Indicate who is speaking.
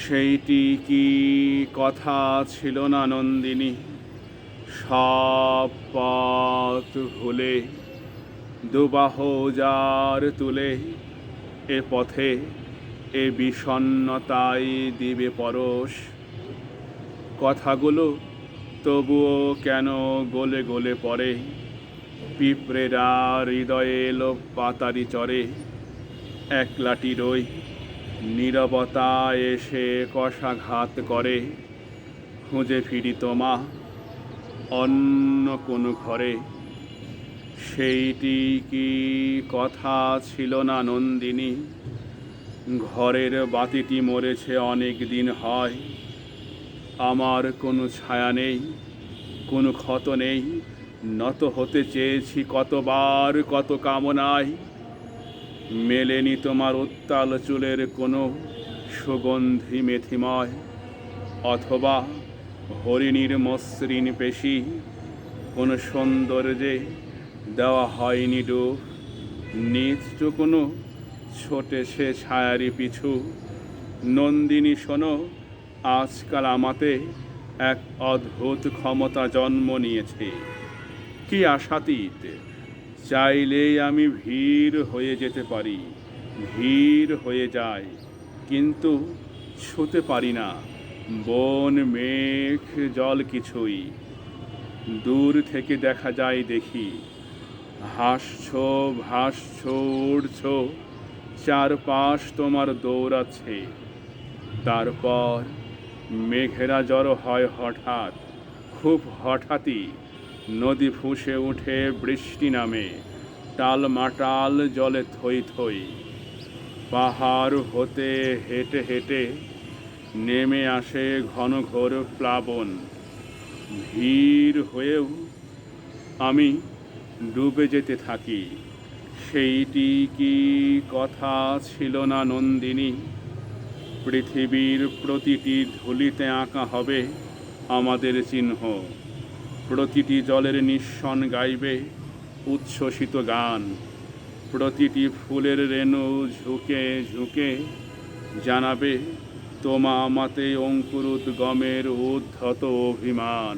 Speaker 1: সেইটি কি কথা ছিল না নন্দিনী? সব পথ ভুলে দুবাহু যার তুলে এ পথে এ বিষণ্ণতায় দিবে পরশ। কথাগুলো তবুও কেন গলে গলে পড়ে, পিঁপড়েরা হৃদয়ে লোভ পাতারি চরে। একলাটি রই নীরবতা এসে কষাঘাত করে, খুঁজে ফিরি তোমা অন্য কোনো ঘরে। সেইটি কি কথা ছিল না নন্দিনী? ঘরের বাতিটি মরেছে অনেক দিন হয়, আমার কোনো ছায়া নেই, কোনো ক্ষত নেই। নত হতে চেয়েছি কতবার কত কামনায়, মেলেনি তোমার উত্তাল চুলের কোনো সুগন্ধি মেথিময়। অথবা হরিণীর মসৃণ পেশি কোনো সৌন্দর্যে দেওয়া হয়নি ডুব। নিত্য কোনো ছোটে সে ছায়ারি পিছু। নন্দিনী শোনো, আজকাল আমাতে এক অদ্ভুত ক্ষমতা জন্ম নিয়েছে। কি আশাতীত! চাইলেই আমি ভিড় হয়ে যেতে পারি, ভিড় হয়ে যায়, কিন্তু ছুঁতে পারি না বন মেঘ জল কিছুই। দূর থেকে দেখা যায় দেখি, হাসছ ভাসছ উড়ছ, চারপাশ তোমার দৌড়াচ্ছে। তারপর মেঘেরা জড়ো হয় হঠাৎ, খুব হঠাৎই। নদী ফুঁসে উঠে বৃষ্টি নামে, টালমাটাল জলে থই থই। পাহাড় হতে হেঁটে হেঁটে নেমে আসে ঘন ঘোর প্লাবন। ভিড় হয়েও আমি ডুবে যেতে থাকি। সেইটি কি কথা ছিল না নন্দিনী? পৃথিবীর প্রতিটি ধূলিতে আঁকা হবে আমাদের চিহ্ন, প্রতিটি জলের নিঃসন গাইবে উচ্ছ্বসিত গান, প্রতিটি ফুলের রেণু ঝুঁকে ঝুঁকে জানাবে তোমা আমাতে অঙ্কুরোদ্গমের উদ্ধত অভিমান।